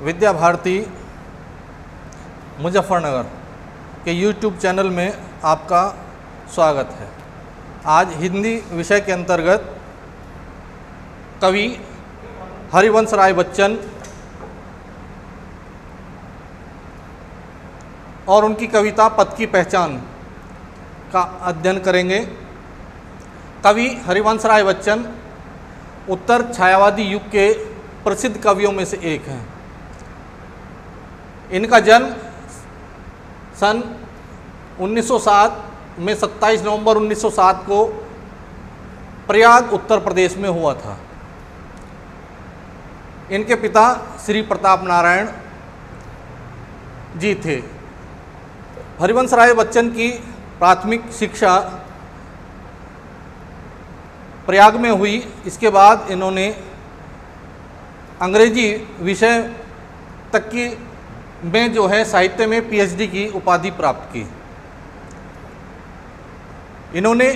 विद्या भारती मुजफ्फरनगर के YouTube channel में आपका स्वागत है। आज हिंदी विषय के अंतर्गत कवि हरिवंश राय बच्चन और उनकी कविता पथ की पहचान का अध्ययन करेंगे। कवि हरिवंश राय बच्चन उत्तर छायावादी युग के प्रसिद्ध कवियों में से एक हैं। इनका जन्म सन 1907 में 27 नवंबर 1907 को प्रयाग उत्तर प्रदेश में हुआ था। इनके पिता श्री प्रताप नारायण जी थे। हरिवंश राय बच्चन की प्राथमिक शिक्षा प्रयाग में हुई। इसके बाद इन्होंने अंग्रेजी विषय तक की में जो है साहित्य में पीएचडी की उपाधि प्राप्त की। इन्होंने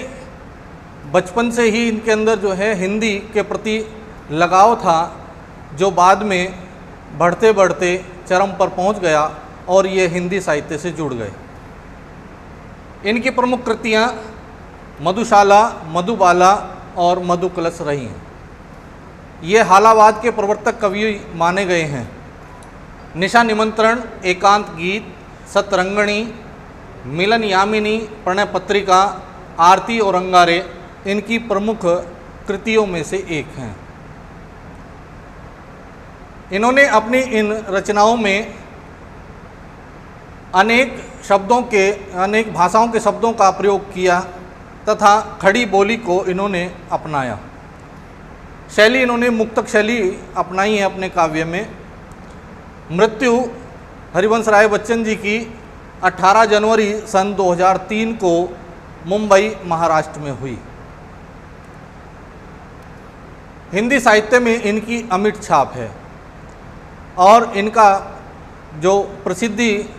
बचपन से ही इनके अंदर जो है हिंदी के प्रति लगाव था, जो बाद में बढ़ते बढ़ते चरम पर पहुंच गया और ये हिंदी साहित्य से जुड़ गए। इनकी प्रमुख कृतियां मधुशाला, मधुबाला और मधुकलश रही हैं। ये हालावाद के प्रवर्तक कवि माने गए हैं। निशा निमंत्रण, एकांत गीत, सतरंगणी, मिलन यामिनी, प्रणय पत्रिका, आरती और अंगारे इनकी प्रमुख कृतियों में से एक हैं। इन्होंने अपनी इन रचनाओं में अनेक भाषाओं के शब्दों का प्रयोग किया तथा खड़ी बोली को इन्होंने अपनाया। शैली इन्होंने मुक्तक शैली अपनाई है अपने काव्य में। मृत्यु हरिवंश राय बच्चन जी की 18 जनवरी सन 2003 को मुंबई, महाराष्ट्र में हुई। हिंदी साहित्य में इनकी अमिट छाप है और इनका जो प्रसिद्धि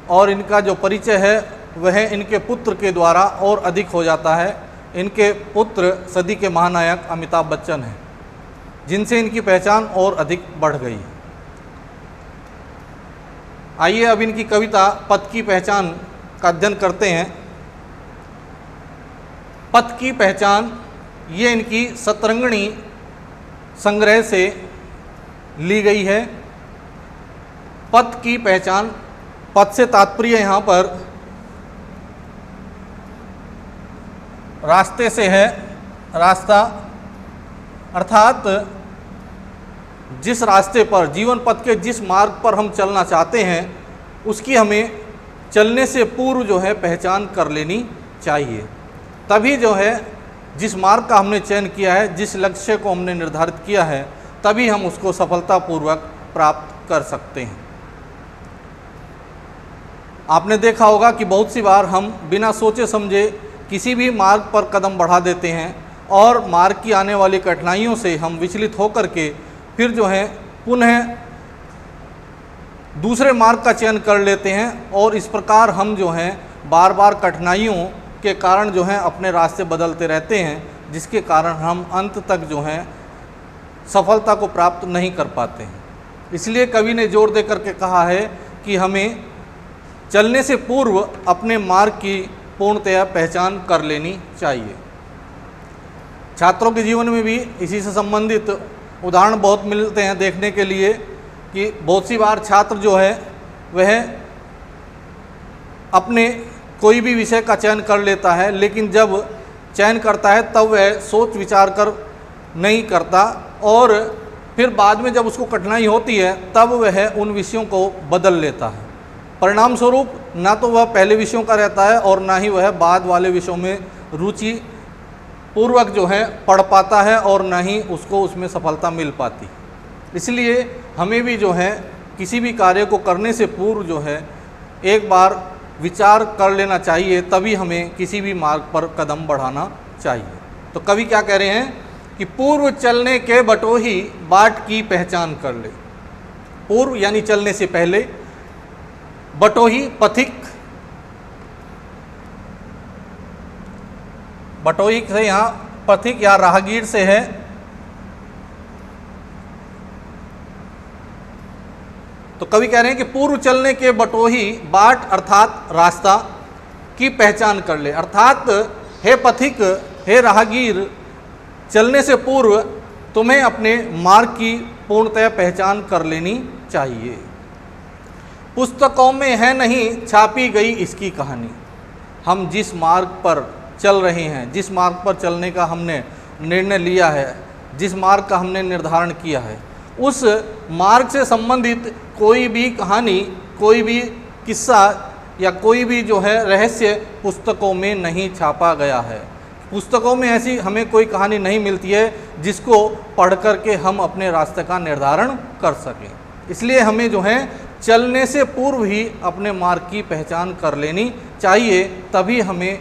और इनका जो परिचय है वह इनके पुत्र के द्वारा और अधिक हो जाता है। इनके पुत्र सदी के महानायक अमिताभ बच्चन हैं, जिनसे इनकी पहचान और अधिक बढ़ गई। आइए अब इनकी कविता पथ की पहचान का अध्ययन करते हैं। पथ की पहचान ये इनकी सतरंगणी संग्रह से ली गई है। पथ की पहचान, पथ से तात्पर्य यहाँ पर रास्ते से है। रास्ता अर्थात जिस रास्ते पर, जीवन पथ के जिस मार्ग पर हम चलना चाहते हैं उसकी हमें चलने से पूर्व जो है पहचान कर लेनी चाहिए। तभी जो है जिस मार्ग का हमने चयन किया है, जिस लक्ष्य को हमने निर्धारित किया है, तभी हम उसको सफलतापूर्वक प्राप्त कर सकते हैं। आपने देखा होगा कि बहुत सी बार हम बिना सोचे समझे किसी भी मार्ग पर कदम बढ़ा देते हैं और मार्ग की आने वाली कठिनाइयों से हम विचलित होकर के फिर जो है पुनः दूसरे मार्ग का चयन कर लेते हैं और इस प्रकार हम जो हैं बार बार कठिनाइयों के कारण जो है अपने रास्ते बदलते रहते हैं, जिसके कारण हम अंत तक जो है सफलता को प्राप्त नहीं कर पाते हैं। इसलिए कवि ने जोर दे करके कहा है कि हमें चलने से पूर्व अपने मार्ग की पूर्णतया पहचान कर लेनी चाहिए। छात्रों के जीवन में भी इसी से संबंधित उदाहरण बहुत मिलते हैं देखने के लिए कि बहुत सी बार छात्र जो है वह अपने कोई भी विषय का चयन कर लेता है, लेकिन जब चयन करता है तब वह सोच विचार कर नहीं करता और फिर बाद में जब उसको कठिनाई होती है तब वह उन विषयों को बदल लेता है। परिणाम स्वरूप ना तो वह पहले विषयों का रहता है और ना ही वह बाद वाले विषयों में रुचि पूर्वक जो है पढ़ पाता है और ना ही उसको उसमें सफलता मिल पाती। इसलिए हमें भी जो है किसी भी कार्य को करने से पूर्व जो है एक बार विचार कर लेना चाहिए, तभी हमें किसी भी मार्ग पर कदम बढ़ाना चाहिए। तो कवि क्या कह रहे हैं कि पूर्व चलने के बटोही बाट की पहचान कर ले। पूर्व यानी चलने से पहले, बटोही पथिक, बटोही से यहाँ पथिक या राहगीर से है। तो कवि कह रहे हैं कि पूर्व चलने के बटोही बाट अर्थात रास्ता की पहचान कर ले। अर्थात हे पथिक, हे राहगीर, चलने से पूर्व तुम्हें अपने मार्ग की पूर्णतः पहचान कर लेनी चाहिए। पुस्तकों में है नहीं छापी गई इसकी कहानी। हम जिस मार्ग पर चल रहे हैं, जिस मार्ग पर चलने का हमने निर्णय लिया है, जिस मार्ग का हमने निर्धारण किया है, उस मार्ग से संबंधित कोई भी कहानी, कोई भी किस्सा या कोई भी जो है रहस्य पुस्तकों में नहीं छापा गया है। पुस्तकों में ऐसी हमें कोई कहानी नहीं मिलती है जिसको पढ़ कर के हम अपने रास्ते का निर्धारण कर सकें। इसलिए हमें जो है चलने से पूर्व ही अपने मार्ग की पहचान कर लेनी चाहिए, तभी हमें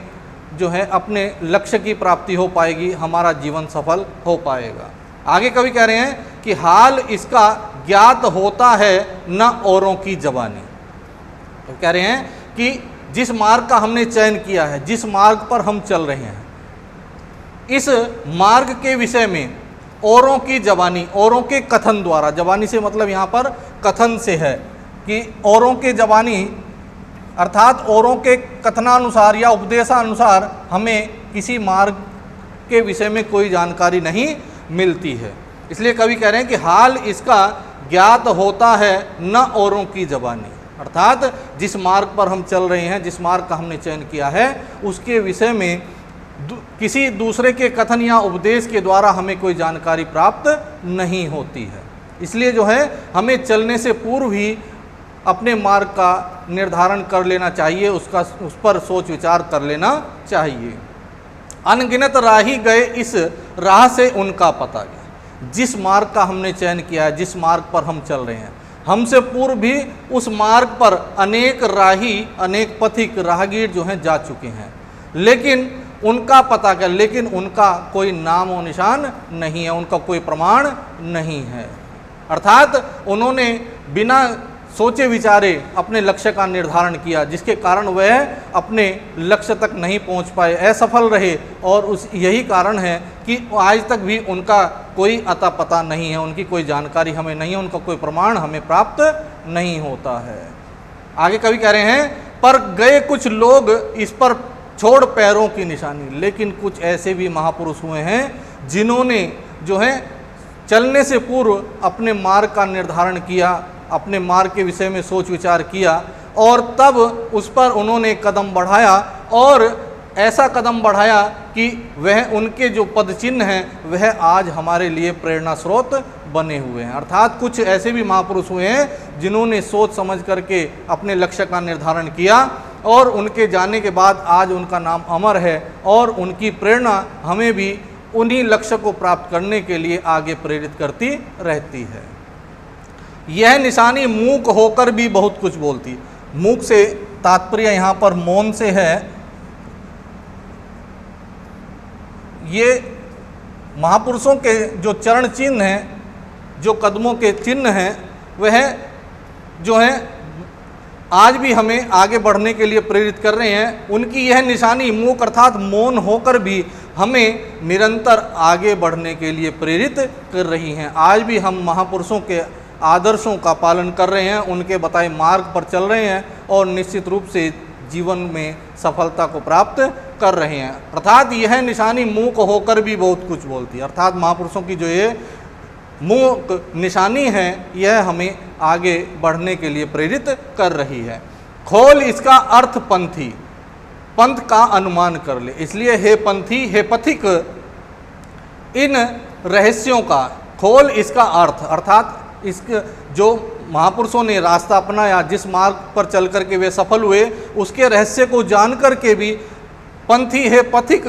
जो है अपने लक्ष्य की प्राप्ति हो पाएगी, हमारा जीवन सफल हो पाएगा। आगे कवि कह रहे हैं कि हाल इसका ज्ञात होता है न औरों की जबानी। तो कह रहे हैं कि जिस मार्ग का हमने चयन किया है, जिस मार्ग पर हम चल रहे हैं, इस मार्ग के विषय में औरों की जबानी, औरों के कथन द्वारा, जबानी से मतलब यहाँ पर कथन से है कि औरों के जबानी अर्थात औरों के कथनानुसार या उपदेशानुसार हमें किसी मार्ग के विषय में कोई जानकारी नहीं मिलती है। इसलिए कवि कह रहे हैं कि हाल इसका ज्ञात होता है न औरों की जबानी। अर्थात जिस मार्ग पर हम चल रहे हैं, जिस मार्ग का हमने चयन किया है, उसके विषय में किसी दूसरे के कथन या उपदेश के द्वारा हमें कोई जानकारी प्राप्त नहीं होती है। इसलिए जो है हमें चलने से पूर्व ही अपने मार्ग का निर्धारण कर लेना चाहिए, उस पर सोच विचार कर लेना चाहिए। अनगिनत राही गए इस राह से उनका पता गया। जिस मार्ग का हमने चयन किया है, जिस मार्ग पर हम चल रहे हैं, हमसे पूर्व भी उस मार्ग पर अनेक राही, अनेक पथिक, राहगीर जो हैं जा चुके हैं, लेकिन उनका पता क्या, लेकिन उनका कोई नाम और निशान नहीं है, उनका कोई प्रमाण नहीं है। अर्थात उन्होंने बिना सोचे विचारे अपने लक्ष्य का निर्धारण किया, जिसके कारण वह अपने लक्ष्य तक नहीं पहुंच पाए, असफल रहे, और यही कारण है कि आज तक भी उनका कोई अता पता नहीं है, उनकी कोई जानकारी हमें नहीं है, उनका कोई प्रमाण हमें प्राप्त नहीं होता है। आगे कवि कह रहे हैं, पर गए कुछ लोग इस पर छोड़ पैरों की निशानी। लेकिन कुछ ऐसे भी महापुरुष हुए हैं जिन्होंने जो है चलने से पूर्व अपने मार्ग का निर्धारण किया, अपने मार्ग के विषय में सोच विचार किया, और तब उस पर उन्होंने कदम बढ़ाया, और ऐसा कदम बढ़ाया कि वह उनके जो पद चिन्ह हैं वह आज हमारे लिए प्रेरणा स्रोत बने हुए हैं। अर्थात कुछ ऐसे भी महापुरुष हुए हैं जिन्होंने सोच समझ करके अपने लक्ष्य का निर्धारण किया, और उनके जाने के बाद आज उनका नाम अमर है, और उनकी प्रेरणा हमें भी उन्हीं लक्ष्य को प्राप्त करने के लिए आगे प्रेरित करती रहती है। यह निशानी मूक होकर भी बहुत कुछ बोलती। मूक से तात्पर्य यहाँ पर मौन से है। ये महापुरुषों के जो चरण चिन्ह हैं, जो कदमों के चिन्ह हैं, वह जो है आज भी हमें आगे बढ़ने के लिए प्रेरित कर रहे हैं। उनकी यह निशानी मूक अर्थात मौन होकर भी हमें निरंतर आगे बढ़ने के लिए प्रेरित कर रही हैं। आज भी हम महापुरुषों के आदर्शों का पालन कर रहे हैं, उनके बताए मार्ग पर चल रहे हैं, और निश्चित रूप से जीवन में सफलता को प्राप्त कर रहे हैं। अर्थात यह निशानी मूक होकर भी बहुत कुछ बोलती है। अर्थात महापुरुषों की जो ये मूक निशानी है, यह हमें आगे बढ़ने के लिए प्रेरित कर रही है। खोल इसका अर्थ पंथी, पंथ का अनुमान कर ले। इसलिए हे पंथी, हे पथिक, इन रहस्यों का खोल इसका अर्थ, अर्थात इसके जो महापुरुषों ने रास्ता अपनाया, जिस मार्ग पर चल कर के वे सफल हुए, उसके रहस्य को जान कर के भी पंथी है पथिक,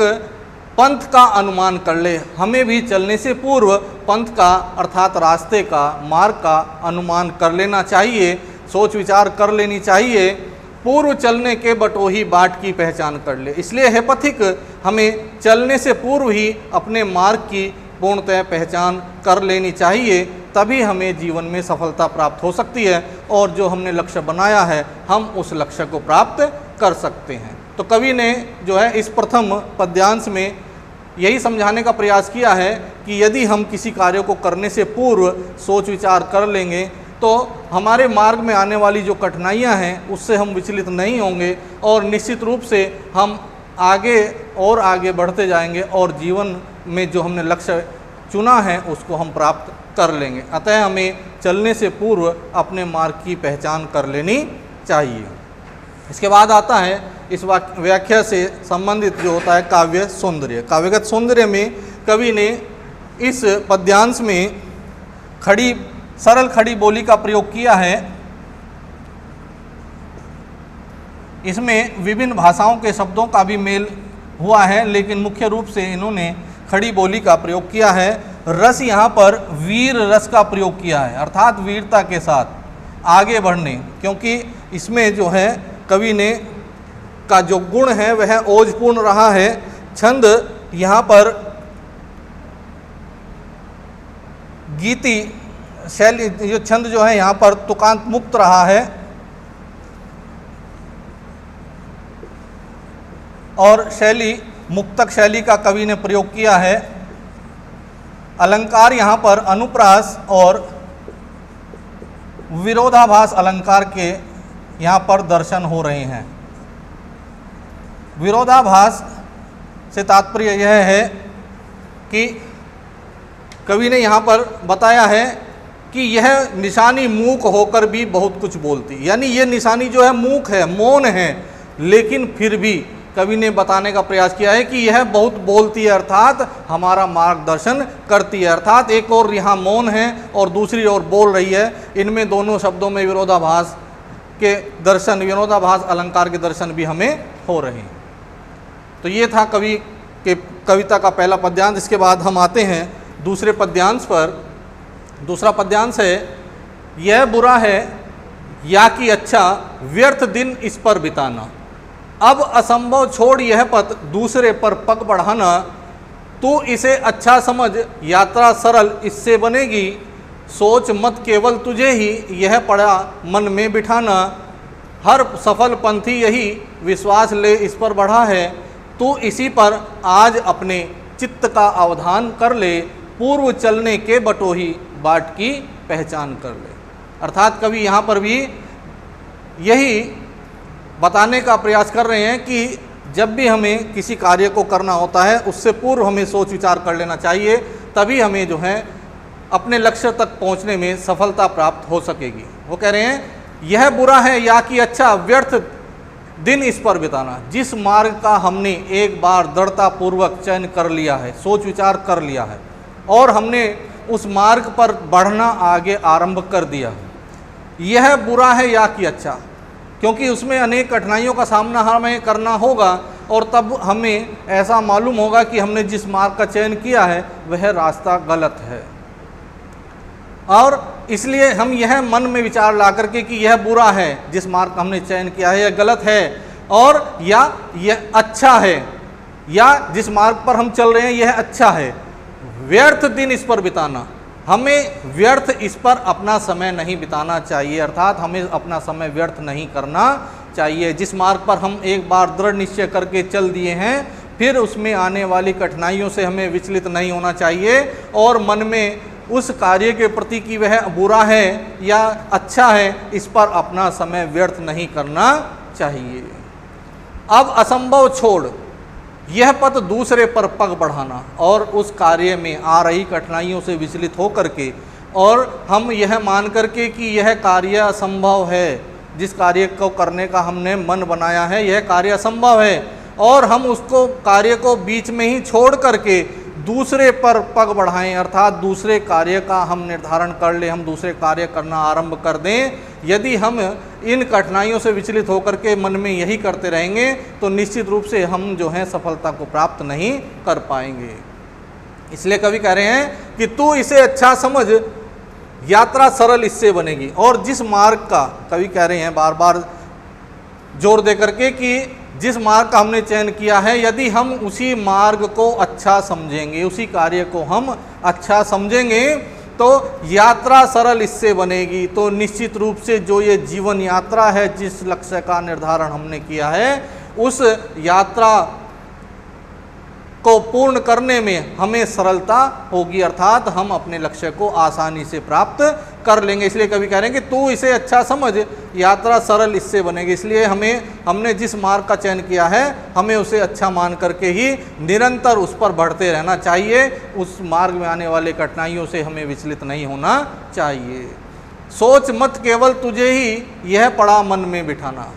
पंथ का अनुमान कर ले। हमें भी चलने से पूर्व पंथ का अर्थात रास्ते का, मार्ग का अनुमान कर लेना चाहिए, सोच विचार कर लेनी चाहिए। पूर्व चलने के बटोही बाट की पहचान कर ले। इसलिए है पथिक, हमें चलने से पूर्व ही अपने मार्ग की पूर्णतः पहचान कर लेनी चाहिए, तभी हमें जीवन में सफलता प्राप्त हो सकती है, और जो हमने लक्ष्य बनाया है हम उस लक्ष्य को प्राप्त कर सकते हैं। तो कवि ने जो है इस प्रथम पद्यांश में यही समझाने का प्रयास किया है कि यदि हम किसी कार्य को करने से पूर्व सोच विचार कर लेंगे, तो हमारे मार्ग में आने वाली जो कठिनाइयाँ हैं उससे हम विचलित नहीं होंगे और निश्चित रूप से हम आगे और आगे बढ़ते जाएंगे और जीवन में जो हमने लक्ष्य चुना है उसको हम प्राप्त कर लेंगे। अतः हमें चलने से पूर्व अपने मार्ग की पहचान कर लेनी चाहिए। इसके बाद आता है इस व्याख्या से संबंधित जो होता है काव्य सौंदर्य। काव्यगत सौंदर्य में कवि ने इस पद्यांश में सरल खड़ी बोली का प्रयोग किया है। इसमें विभिन्न भाषाओं के शब्दों का भी मेल हुआ है, लेकिन मुख्य रूप से इन्होंने खड़ी बोली का प्रयोग किया है। रस यहाँ पर वीर रस का प्रयोग किया है, अर्थात वीरता के साथ आगे बढ़ने, क्योंकि इसमें जो है कवि ने का जो गुण है वह ओजपूर्ण रहा है। छंद यहाँ पर गीति शैली, जो छंद जो है यहाँ पर तुकांत मुक्त रहा है और शैली मुक्तक शैली का कवि ने प्रयोग किया है। अलंकार यहाँ पर अनुप्रास और विरोधाभास अलंकार के यहाँ पर दर्शन हो रहे हैं। विरोधाभास से तात्पर्य यह है कि कवि ने यहाँ पर बताया है कि यह निशानी मूक होकर भी बहुत कुछ बोलती, यानी ये निशानी जो है मूक है, मौन है, लेकिन फिर भी कवि ने बताने का प्रयास किया है कि यह बहुत बोलती है, अर्थात हमारा मार्गदर्शन करती है। अर्थात एक और यहाँ मौन है और दूसरी ओर बोल रही है। इनमें दोनों शब्दों में विरोधाभास के दर्शन, विरोधाभास अलंकार के दर्शन भी हमें हो रहे हैं। तो ये था कवि के कविता का पहला पद्यांश। इसके बाद हम आते हैं दूसरे पद्यांश पर। दूसरा पद्यांश है, यह बुरा है या कि अच्छा, व्यर्थ दिन इस पर बिताना। अब असंभव छोड़ यह पथ दूसरे पर पग बढ़ाना। तू इसे अच्छा समझ, यात्रा सरल इससे बनेगी। सोच मत केवल तुझे ही, यह पड़ा मन में बिठाना। हर सफल पंथी यही विश्वास ले इस पर बढ़ा है। तू इसी पर आज अपने चित्त का अवधान कर ले। पूर्व चलने के बटोही बाट की पहचान कर ले। अर्थात कवि यहाँ पर भी यही बताने का प्रयास कर रहे हैं कि जब भी हमें किसी कार्य को करना होता है उससे पूर्व हमें सोच विचार कर लेना चाहिए, तभी हमें जो है अपने लक्ष्य तक पहुंचने में सफलता प्राप्त हो सकेगी। वो कह रहे हैं, यह बुरा है या कि अच्छा, व्यर्थ दिन इस पर बिताना। जिस मार्ग का हमने एक बार दृढ़तापूर्वक चयन कर लिया है, सोच विचार कर लिया है और हमने उस मार्ग पर बढ़ना आगे आरंभ कर दिया है, यह बुरा है या कि अच्छा, क्योंकि उसमें अनेक कठिनाइयों का सामना हमें करना होगा और तब हमें ऐसा मालूम होगा कि हमने जिस मार्ग का चयन किया है वह रास्ता गलत है। और इसलिए हम यह मन में विचार ला करके कि यह बुरा है, जिस मार्ग का हमने चयन किया है यह गलत है, और या यह अच्छा है, या जिस मार्ग पर हम चल रहे हैं यह अच्छा है। व्यर्थ दिन इस पर बिताना, हमें व्यर्थ इस पर अपना समय नहीं बिताना चाहिए, अर्थात हमें अपना समय व्यर्थ नहीं करना चाहिए। जिस मार्ग पर हम एक बार दृढ़ निश्चय करके चल दिए हैं, फिर उसमें आने वाली कठिनाइयों से हमें विचलित नहीं होना चाहिए और मन में उस कार्य के प्रति कि वह बुरा है या अच्छा है, इस पर अपना समय व्यर्थ नहीं करना चाहिए। अब असंभव छोड़ यह पथ दूसरे पर पग बढ़ाना, और उस कार्य में आ रही कठिनाइयों से विचलित होकर के और हम यह मान करके कि यह कार्य असंभव है, जिस कार्य को करने का हमने मन बनाया है यह कार्य असंभव है, और हम उसको कार्य को बीच में ही छोड़ करके दूसरे पर पग बढ़ाएं, अर्थात दूसरे कार्य का हम निर्धारण कर ले, हम दूसरे कार्य करना आरंभ कर दें। यदि हम इन कठिनाइयों से विचलित होकर के मन में यही करते रहेंगे तो निश्चित रूप से हम जो है सफलता को प्राप्त नहीं कर पाएंगे। इसलिए कवि कह रहे हैं कि तू इसे अच्छा समझ, यात्रा सरल इससे बनेगी। और जिस मार्ग का कवि कह रहे हैं बार बार जोर दे करके कि जिस मार्ग का हमने चयन किया है, यदि हम उसी मार्ग को अच्छा समझेंगे, उसी कार्य को हम अच्छा समझेंगे तो यात्रा सरल इससे बनेगी। तो निश्चित रूप से जो ये जीवन यात्रा है, जिस लक्ष्य का निर्धारण हमने किया है, उस यात्रा को पूर्ण करने में हमें सरलता होगी, अर्थात हम अपने लक्ष्य को आसानी से प्राप्त कर लेंगे। इसलिए कभी कह रहे हैं कि तू इसे अच्छा समझ, यात्रा सरल इससे बनेगी। इसलिए हमने जिस मार्ग का चयन किया है हमें उसे अच्छा मान करके ही निरंतर उस पर बढ़ते रहना चाहिए। उस मार्ग में आने वाले कठिनाइयों से हमें विचलित नहीं होना चाहिए। सोच मत केवल तुझे ही यह पड़ा मन में बिठाना।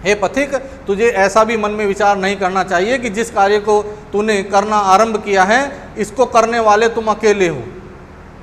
हे पथिक, तुझे ऐसा भी मन में विचार नहीं करना चाहिए कि जिस कार्य को तूने करना आरंभ किया है इसको करने वाले तुम अकेले हो।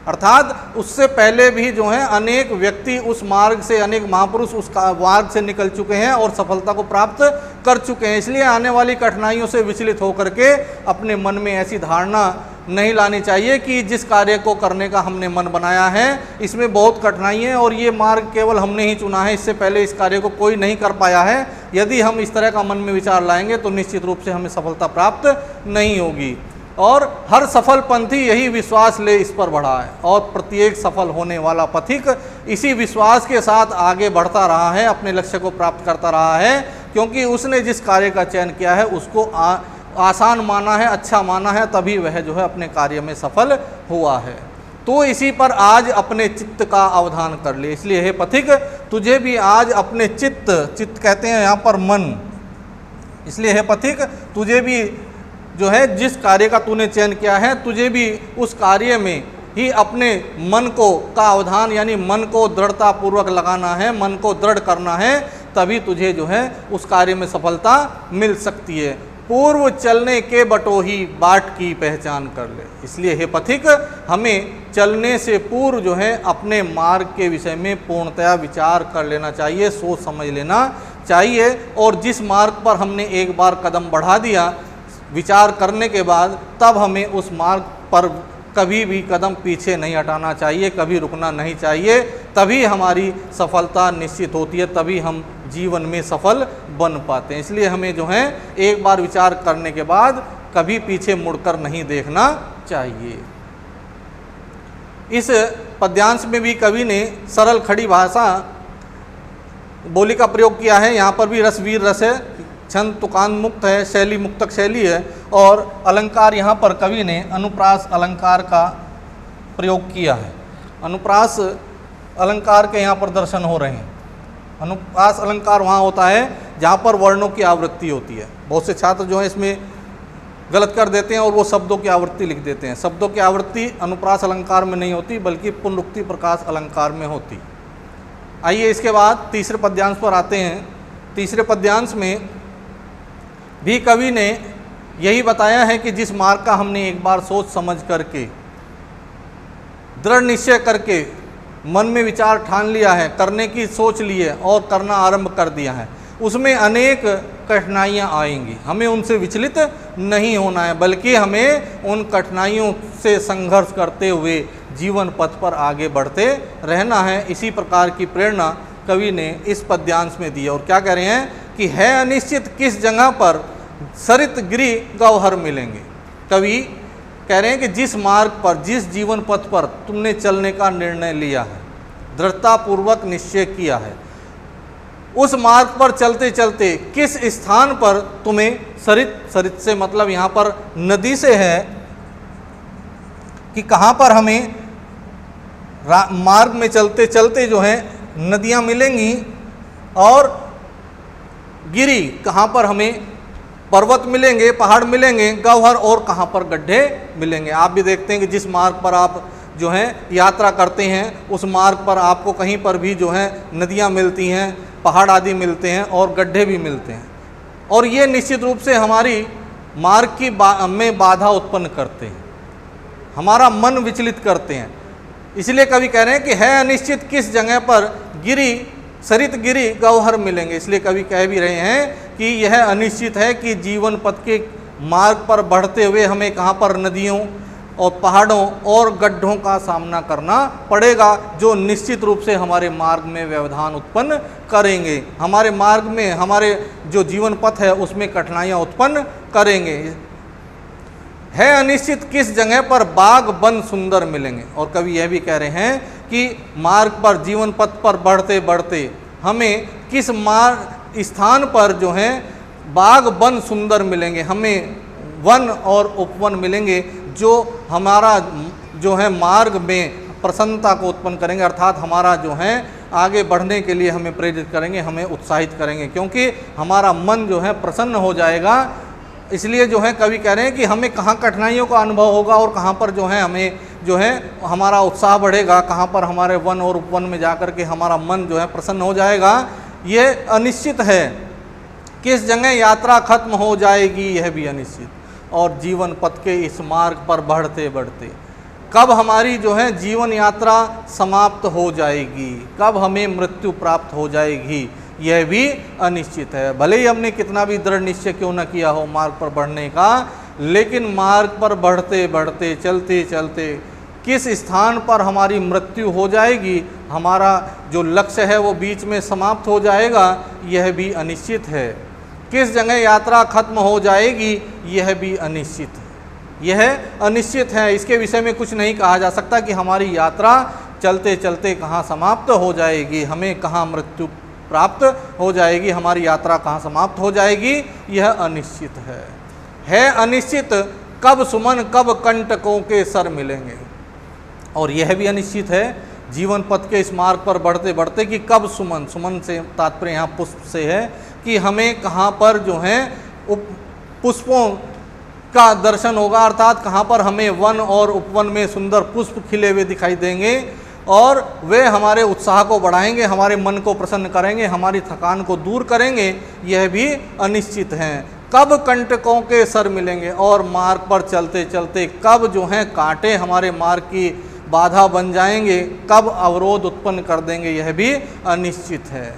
अर्थात उससे पहले भी जो है अनेक व्यक्ति उस मार्ग से, अनेक महापुरुष उस मार्ग से निकल चुके हैं और सफलता को प्राप्त कर चुके हैं। इसलिए आने वाली कठिनाइयों से विचलित होकर के अपने मन में ऐसी धारणा नहीं लानी चाहिए कि जिस कार्य को करने का हमने मन बनाया है इसमें बहुत कठिनाई है और ये मार्ग केवल हमने ही चुना है, इससे पहले इस कार्य को कोई नहीं कर पाया है। यदि हम इस तरह का मन में विचार लाएंगे तो निश्चित रूप से हमें सफलता प्राप्त नहीं होगी। और हर सफल पंथी यही विश्वास ले इस पर बढ़ा है और प्रत्येक सफल होने वाला पथिक इसी विश्वास के साथ आगे बढ़ता रहा है, अपने लक्ष्य को प्राप्त करता रहा है, क्योंकि उसने जिस कार्य का चयन किया है उसको आसान माना है, अच्छा माना है, तभी वह जो है अपने कार्य में सफल हुआ है। तो इसी पर आज अपने चित्त का अवधान कर ले। इसलिए हे पथिक, तुझे भी आज अपने चित्त कहते हैं यहाँ पर मन, इसलिए हे पथिक तुझे भी जो है जिस कार्य का तूने चयन किया है तुझे भी उस कार्य में ही अपने मन का अवधान यानी मन को दृढ़ता पूर्वक लगाना है, मन को दृढ़ करना है, तभी तुझे जो है उस कार्य में सफलता मिल सकती है। पूर्व चलने के बटोही बाट की पहचान कर ले। इसलिए हे पथिक, हमें चलने से पूर्व जो है अपने मार्ग के विषय में पूर्णतया विचार कर लेना चाहिए, सोच समझ लेना चाहिए। और जिस मार्ग पर हमने एक बार कदम बढ़ा दिया विचार करने के बाद, तब हमें उस मार्ग पर कभी भी कदम पीछे नहीं हटाना चाहिए, कभी रुकना नहीं चाहिए। तभी हमारी सफलता निश्चित होती है, तभी हम जीवन में सफल बन पाते हैं। इसलिए हमें जो है एक बार विचार करने के बाद कभी पीछे मुड़कर नहीं देखना चाहिए। इस पद्यांश में भी कवि ने सरल खड़ी भाषा बोली का प्रयोग किया है। यहाँ पर भी रस वीर रस है, छंद तुकान मुक्त है, शैली मुक्तक शैली है और अलंकार यहाँ पर कवि ने अनुप्रास अलंकार का प्रयोग किया है। अनुप्रास अलंकार के यहाँ पर दर्शन हो रहे हैं। अनुप्रास अलंकार वहाँ होता है जहाँ पर वर्णों की आवृत्ति होती है। बहुत से छात्र जो है इसमें गलत कर देते हैं और वो शब्दों की आवृत्ति लिख देते हैं। शब्दों की आवृत्ति अनुप्रास अलंकार में नहीं होती बल्कि पुनरुक्ति प्रकाश अलंकार में होती। आइए इसके बाद तीसरे पद्यांश पर आते हैं। तीसरे पद्यांश में भी कवि ने यही बताया है कि जिस मार्ग का हमने एक बार सोच समझ करके दृढ़ निश्चय करके मन में विचार ठान लिया है, करने की सोच ली है और करना आरंभ कर दिया है, उसमें अनेक कठिनाइयाँ आएंगी। हमें उनसे विचलित नहीं होना है बल्कि हमें उन कठिनाइयों से संघर्ष करते हुए जीवन पथ पर आगे बढ़ते रहना है। इसी प्रकार की प्रेरणा कवि ने इस पद्यांश में दी है। और क्या कह रहे हैं कि है अनिश्चित किस जगह पर सरित गिरी गौहर मिलेंगे। कवि कह रहे हैं कि जिस मार्ग पर, जिस जीवन पथ पर तुमने चलने का निर्णय लिया है, दृढ़तापूर्वक निश्चय किया है, उस मार्ग पर चलते चलते किस स्थान पर तुम्हें सरित से मतलब यहाँ पर नदी से है कि कहाँ पर हमें मार्ग में चलते चलते जो है नदियाँ मिलेंगी और गिरी कहाँ पर हमें पर्वत मिलेंगे, पहाड़ मिलेंगे, गौहर और कहाँ पर गड्ढे मिलेंगे। आप भी देखते हैं कि जिस मार्ग पर आप जो है यात्रा करते हैं उस मार्ग पर आपको कहीं पर भी जो है नदियाँ मिलती हैं, पहाड़ आदि मिलते हैं और गड्ढे भी मिलते हैं। और ये निश्चित रूप से हमारी मार्ग की में बाधा उत्पन्न करते हैं, हमारा मन विचलित करते हैं। इसलिए कवि कह रहे हैं कि है अनिश्चित किस जगह पर सरित गिरी गौहर मिलेंगे। इसलिए कवि कह भी रहे हैं कि यह अनिश्चित है कि जीवन पथ के मार्ग पर बढ़ते हुए हमें कहाँ पर नदियों और पहाड़ों और गड्ढों का सामना करना पड़ेगा, जो निश्चित रूप से हमारे मार्ग में व्यवधान उत्पन्न करेंगे, हमारे मार्ग में, हमारे जो जीवन पथ है उसमें कठिनाइयाँ उत्पन्न करेंगे। है अनिश्चित किस जगह पर बाग वन सुंदर मिलेंगे। और कवि यह भी कह रहे हैं कि मार्ग पर, जीवन पथ पर बढ़ते बढ़ते हमें किस स्थान पर जो है बाग वन सुंदर मिलेंगे, हमें वन और उपवन मिलेंगे जो हमारा जो है मार्ग में प्रसन्नता को उत्पन्न करेंगे, अर्थात हमारा जो है आगे बढ़ने के लिए हमें प्रेरित करेंगे, हमें उत्साहित करेंगे, क्योंकि हमारा मन जो है प्रसन्न हो जाएगा। इसलिए जो है कवि कह रहे हैं कि हमें कहाँ कठिनाइयों का अनुभव होगा और कहाँ पर जो है हमें जो है हमारा उत्साह बढ़ेगा, कहाँ पर हमारे वन और उपवन में जा कर के हमारा मन जो है प्रसन्न हो जाएगा, ये अनिश्चित है। किस जगह यात्रा खत्म हो जाएगी यह भी अनिश्चित, और जीवन पथ के इस मार्ग पर बढ़ते बढ़ते कब हमारी जो है जीवन यात्रा समाप्त हो जाएगी, कब हमें मृत्यु प्राप्त हो जाएगी, यह भी अनिश्चित है। भले ही हमने कितना भी दृढ़ निश्चय क्यों न किया हो मार्ग पर बढ़ने का, लेकिन मार्ग पर बढ़ते बढ़ते चलते चलते किस स्थान पर हमारी मृत्यु हो जाएगी, हमारा जो लक्ष्य है वो बीच में समाप्त हो जाएगा, यह भी अनिश्चित है। किस जगह यात्रा खत्म हो जाएगी, यह भी अनिश्चित है। यह अनिश्चित है, इसके विषय में कुछ नहीं कहा जा सकता कि हमारी यात्रा चलते चलते कहाँ समाप्त हो जाएगी, हमें कहाँ मृत्यु प्राप्त हो जाएगी, हमारी यात्रा कहाँ समाप्त हो जाएगी, यह अनिश्चित है अनिश्चित। कब सुमन कब कंटकों के सर मिलेंगे, और यह भी अनिश्चित है जीवन पथ के इस मार्ग पर बढ़ते बढ़ते कि कब सुमन, सुमन से तात्पर्य यहाँ पुष्प से है कि हमें कहाँ पर जो है पुष्पों का दर्शन होगा, अर्थात कहाँ पर हमें वन और उपवन में सुंदर पुष्प खिले हुए दिखाई देंगे और वे हमारे उत्साह को बढ़ाएंगे, हमारे मन को प्रसन्न करेंगे, हमारी थकान को दूर करेंगे, यह भी अनिश्चित हैं। कब कंटकों के सर मिलेंगे, और मार्ग पर चलते चलते कब जो हैं कांटे हमारे मार्ग की बाधा बन जाएंगे, कब अवरोध उत्पन्न कर देंगे, यह भी अनिश्चित है।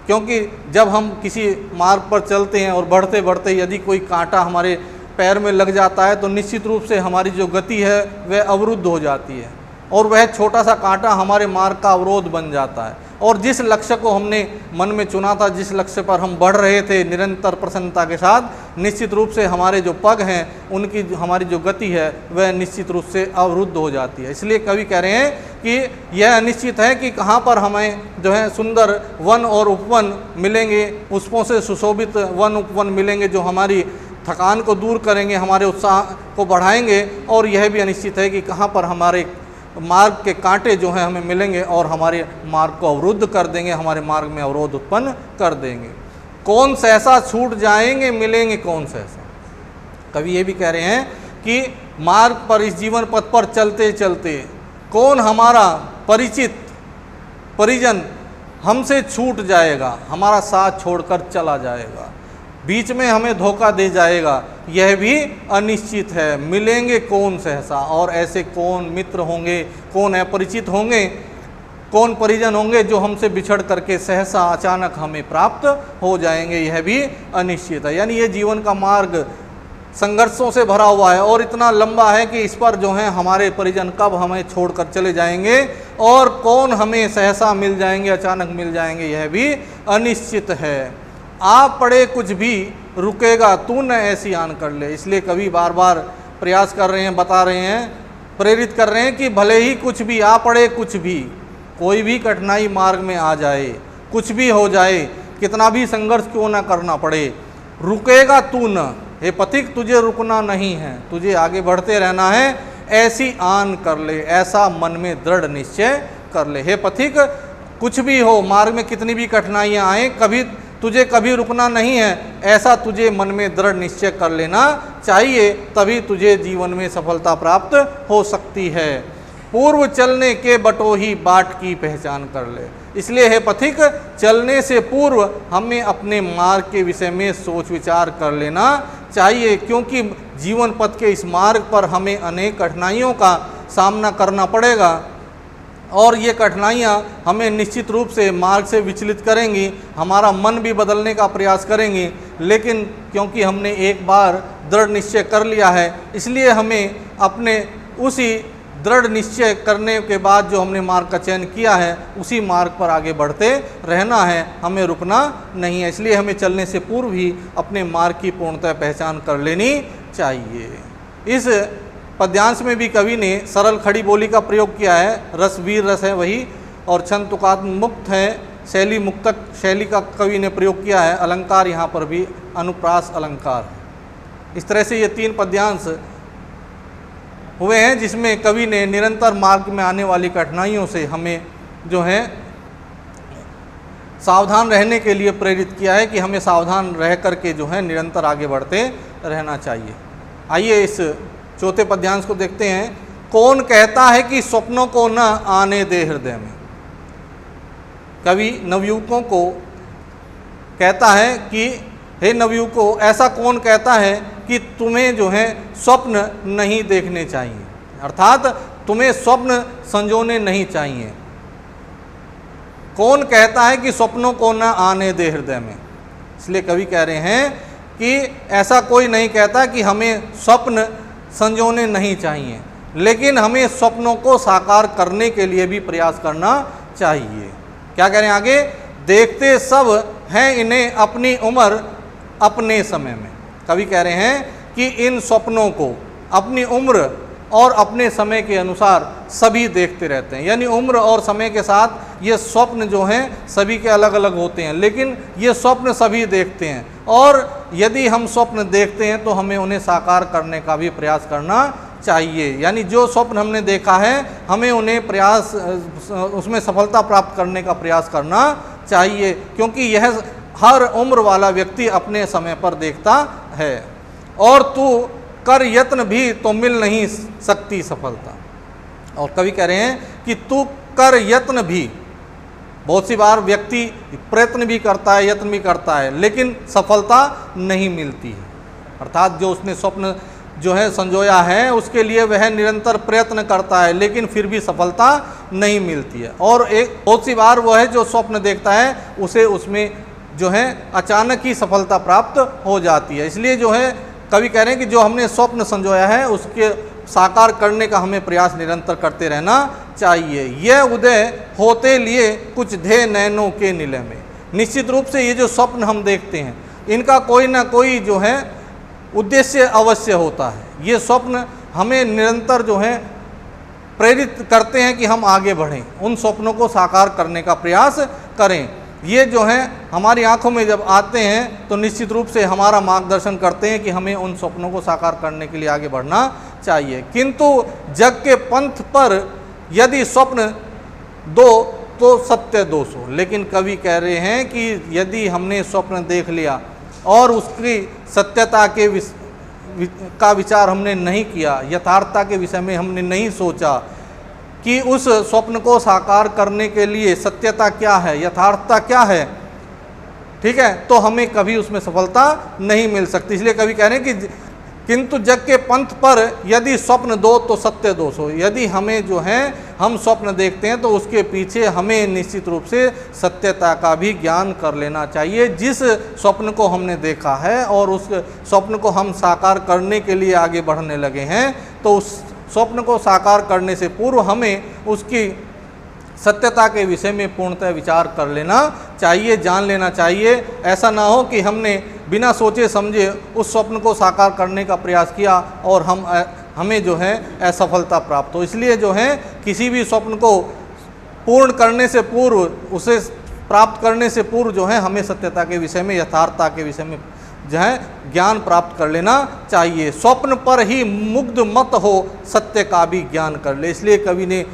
क्योंकि जब हम किसी मार्ग पर चलते हैं और बढ़ते बढ़ते यदि कोई कांटा हमारे पैर में लग जाता है तो निश्चित रूप से हमारी जो गति है वह अवरुद्ध हो जाती है, और वह छोटा सा कांटा हमारे मार्ग का अवरोध बन जाता है। और जिस लक्ष्य को हमने मन में चुना था, जिस लक्ष्य पर हम बढ़ रहे थे निरंतर प्रसन्नता के साथ, निश्चित रूप से हमारे जो पग हैं उनकी हमारी जो गति है वह निश्चित रूप से अवरुद्ध हो जाती है। इसलिए कवि कह रहे हैं कि यह अनिश्चित है कि कहाँ पर हमें जो है सुंदर वन और उपवन मिलेंगे, पुष्पों से सुशोभित वन उपवन मिलेंगे जो हमारी थकान को दूर करेंगे, हमारे उत्साह को बढ़ाएंगे, और यह भी अनिश्चित है कि कहाँ पर हमारे मार्ग के कांटे जो हैं हमें मिलेंगे और हमारे मार्ग को अवरुद्ध कर देंगे, हमारे मार्ग में अवरोध उत्पन्न कर देंगे। कौन सहसा छूट जाएंगे, मिलेंगे कौन सहसा। कवि ये भी कह रहे हैं कि मार्ग पर इस जीवन पथ पर चलते चलते कौन हमारा परिचित परिजन हमसे छूट जाएगा, हमारा साथ छोड़कर चला जाएगा, बीच में हमें धोखा दे जाएगा, यह भी अनिश्चित है। मिलेंगे कौन सहसा, और ऐसे कौन मित्र होंगे, कौन अपरिचित होंगे, कौन परिजन होंगे जो हमसे बिछड़ करके सहसा अचानक हमें प्राप्त हो जाएंगे, यह भी अनिश्चित है। यानी ये जीवन का मार्ग संघर्षों से भरा हुआ है और इतना लंबा है कि इस पर जो है हमारे परिजन कब हमें छोड़कर चले जाएंगे और कौन हमें सहसा मिल जाएंगे, अचानक मिल जाएंगे, यह भी अनिश्चित है। आ पड़े कुछ भी रुकेगा तू न ऐसी आन कर ले। इसलिए कवि बार बार प्रयास कर रहे हैं, बता रहे हैं, प्रेरित कर रहे हैं कि भले ही कुछ भी आ पड़े, कुछ भी कोई भी कठिनाई मार्ग में आ जाए, कुछ भी हो जाए, कितना भी संघर्ष क्यों ना करना पड़े, रुकेगा तू न, हे पथिक तुझे रुकना नहीं है, तुझे आगे बढ़ते रहना है, ऐसी आन कर ले, ऐसा मन में दृढ़ निश्चय कर ले। हे पथिक कुछ भी हो, मार्ग में कितनी भी कठिनाइयाँ आए, तुझे कभी रुकना नहीं है, ऐसा तुझे मन में दृढ़ निश्चय कर लेना चाहिए, तभी तुझे जीवन में सफलता प्राप्त हो सकती है। पूर्व चलने के बटोही बाट की पहचान कर ले। इसलिए हे पथिक, चलने से पूर्व हमें अपने मार्ग के विषय में सोच विचार कर लेना चाहिए, क्योंकि जीवन पथ के इस मार्ग पर हमें अनेक कठिनाइयों का सामना करना पड़ेगा, और ये कठिनाइयाँ हमें निश्चित रूप से मार्ग से विचलित करेंगी, हमारा मन भी बदलने का प्रयास करेंगी, लेकिन क्योंकि हमने एक बार दृढ़ निश्चय कर लिया है, इसलिए हमें अपने उसी दृढ़ निश्चय करने के बाद जो हमने मार्ग का चयन किया है उसी मार्ग पर आगे बढ़ते रहना है, हमें रुकना नहीं है। इसलिए हमें चलने से पूर्व ही अपने मार्ग की पूर्णतः पहचान कर लेनी चाहिए। इस पद्यांश में भी कवि ने सरल खड़ी बोली का प्रयोग किया है, रस वीर रस है वही, और छंद तुकात्मुक्त है, शैली मुक्तक शैली का कवि ने प्रयोग किया है, अलंकार यहाँ पर भी अनुप्रास अलंकार है। इस तरह से ये तीन पद्यांश हुए हैं, जिसमें कवि ने निरंतर मार्ग में आने वाली कठिनाइयों से हमें जो है सावधान रहने के लिए प्रेरित किया है कि हमें सावधान रह करके जो है निरंतर आगे बढ़ते रहना चाहिए। आइए इस चौथे पद्यांश को देखते हैं। कौन कहता है कि स्वप्नों को न आने दे हृदय में। कवि नवयुवकों को कहता है कि हे नवयुवकों, ऐसा कौन कहता है कि तुम्हें जो है स्वप्न नहीं देखने चाहिए, अर्थात तुम्हें स्वप्न संजोने नहीं चाहिए। कौन कहता है कि स्वप्नों को न आने दे हृदय में। इसलिए कवि कह रहे हैं कि ऐसा कोई नहीं कहता कि हमें स्वप्न संजोने नहीं चाहिए, लेकिन हमें स्वप्नों को साकार करने के लिए भी प्रयास करना चाहिए। क्या कह रहे हैं आगे, देखते सब हैं इन्हें अपनी उम्र अपने समय में। कवि कह रहे हैं कि इन स्वप्नों को अपनी उम्र और अपने समय के अनुसार सभी देखते रहते हैं, यानी उम्र और समय के साथ ये स्वप्न जो हैं सभी के अलग अलग होते हैं, लेकिन ये स्वप्न सभी देखते हैं। और यदि हम स्वप्न देखते हैं तो हमें उन्हें साकार करने का भी प्रयास करना चाहिए, यानी जो स्वप्न हमने देखा है हमें उन्हें प्रयास उसमें सफलता प्राप्त करने का प्रयास करना चाहिए, क्योंकि यह हर उम्र वाला व्यक्ति अपने समय पर देखता है। और तू कर यत्न भी तो मिल नहीं सकती सफलता। और कवि कह रहे हैं कि तू कर यत्न भी। बहुत सी बार व्यक्ति प्रयत्न भी करता है, यत्न भी करता है, लेकिन सफलता नहीं मिलती है, अर्थात जो उसने स्वप्न जो है संजोया है उसके लिए वह निरंतर प्रयत्न करता है, लेकिन फिर भी सफलता नहीं मिलती है। और एक बहुत सी बार वो है जो स्वप्न देखता है उसे उसमें जो है अचानक ही सफलता प्राप्त हो जाती है। इसलिए जो है कवि कह रहे हैं कि जो हमने स्वप्न संजोया है उसके साकार करने का हमें प्रयास निरंतर करते रहना चाहिए। यह उदय होते लिए कुछ ध्येय नयनों के निलय में। निश्चित रूप से ये जो स्वप्न हम देखते हैं इनका कोई ना कोई जो है उद्देश्य अवश्य होता है। ये स्वप्न हमें निरंतर जो है प्रेरित करते हैं कि हम आगे बढ़ें, उन स्वप्नों को साकार करने का प्रयास करें। ये जो हैं हमारी आंखों में जब आते हैं तो निश्चित रूप से हमारा मार्गदर्शन करते हैं कि हमें उन स्वप्नों को साकार करने के लिए आगे बढ़ना चाहिए। किंतु जग के पंथ पर यदि स्वप्न दो तो सत्य दोष हो। लेकिन कवि कह रहे हैं कि यदि हमने स्वप्न देख लिया और उसकी सत्यता के का विचार हमने नहीं किया, यथार्थता के विषय में हमने नहीं सोचा कि उस स्वप्न को साकार करने के लिए सत्यता क्या है, यथार्थता क्या है, ठीक है, तो हमें कभी उसमें सफलता नहीं मिल सकती। इसलिए कवि कह रहे हैं कि किंतु जग के पंथ पर यदि स्वप्न दो तो सत्य दोष हो। यदि हमें जो है हम स्वप्न देखते हैं तो उसके पीछे हमें निश्चित रूप से सत्यता का भी ज्ञान कर लेना चाहिए। जिस स्वप्न को हमने देखा है और उस स्वप्न को हम साकार करने के लिए आगे बढ़ने लगे हैं, तो उस स्वप्न को साकार करने से पूर्व हमें उसकी सत्यता के विषय में पूर्णतः विचार कर लेना चाहिए, जान लेना चाहिए। ऐसा ना हो कि हमने बिना सोचे समझे उस स्वप्न को साकार करने का प्रयास किया और हमें जो है असफलता प्राप्त हो। इसलिए जो है किसी भी स्वप्न को पूर्ण करने से पूर्व, उसे प्राप्त करने से पूर्व जो है हमें सत्यता के विषय में, यथार्थता के विषय में जो है ज्ञान प्राप्त कर लेना चाहिए। स्वप्न पर ही मुग्ध मत हो, सत्य का भी ज्ञान कर ले। इसलिए कवि ने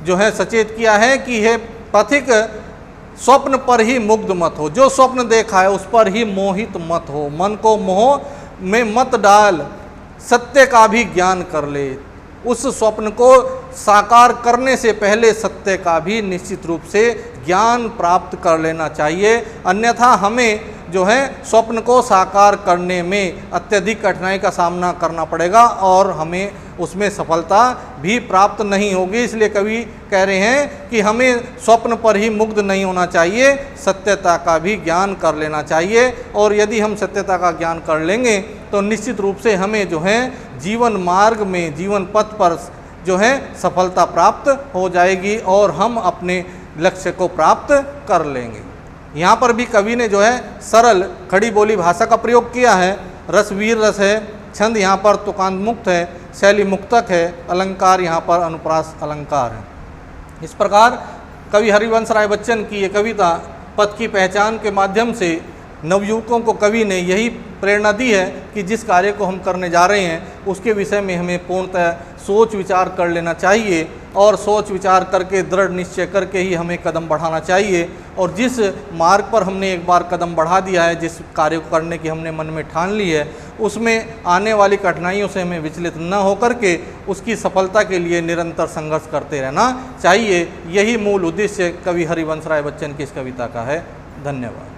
जो है सचेत किया है कि हे पथिक, स्वप्न पर ही मुग्ध मत हो। जो स्वप्न देखा है उस पर ही मोहित मत हो, मन को मोह में मत डाल, सत्य का भी ज्ञान कर ले। उस स्वप्न को साकार करने से पहले सत्य का भी निश्चित रूप से ज्ञान प्राप्त कर लेना चाहिए, अन्यथा हमें जो है स्वप्न को साकार करने में अत्यधिक कठिनाई का सामना करना पड़ेगा और हमें उसमें सफलता भी प्राप्त नहीं होगी। इसलिए कवि कह रहे हैं कि हमें स्वप्न पर ही मुग्ध नहीं होना चाहिए, सत्यता का भी ज्ञान कर लेना चाहिए। और यदि हम सत्यता का ज्ञान कर लेंगे तो निश्चित रूप से हमें जो है जीवन मार्ग में, जीवन पथ पर जो है सफलता प्राप्त हो जाएगी और हम अपने लक्ष्य को प्राप्त कर लेंगे। यहाँ पर भी कवि ने जो है सरल खड़ी बोली भाषा का प्रयोग किया है। रस वीर रस है, छंद यहाँ पर तुकांत मुक्त है, शैली मुक्तक है, अलंकार यहाँ पर अनुप्रास अलंकार है। इस प्रकार कवि हरिवंश राय बच्चन की ये कविता पथ की पहचान के माध्यम से नवयुवकों को कवि ने यही प्रेरणा दी है कि जिस कार्य को हम करने जा रहे हैं उसके विषय में हमें पूर्णतः सोच विचार कर लेना चाहिए और सोच विचार करके दृढ़ निश्चय करके ही हमें कदम बढ़ाना चाहिए। और जिस मार्ग पर हमने एक बार कदम बढ़ा दिया है, जिस कार्य को करने की हमने मन में ठान ली है, उसमें आने वाली कठिनाइयों से हमें विचलित न होकर के उसकी सफलता के लिए निरंतर संघर्ष करते रहना चाहिए। यही मूल उद्देश्य कवि हरिवंश राय बच्चन की इस कविता का है। धन्यवाद।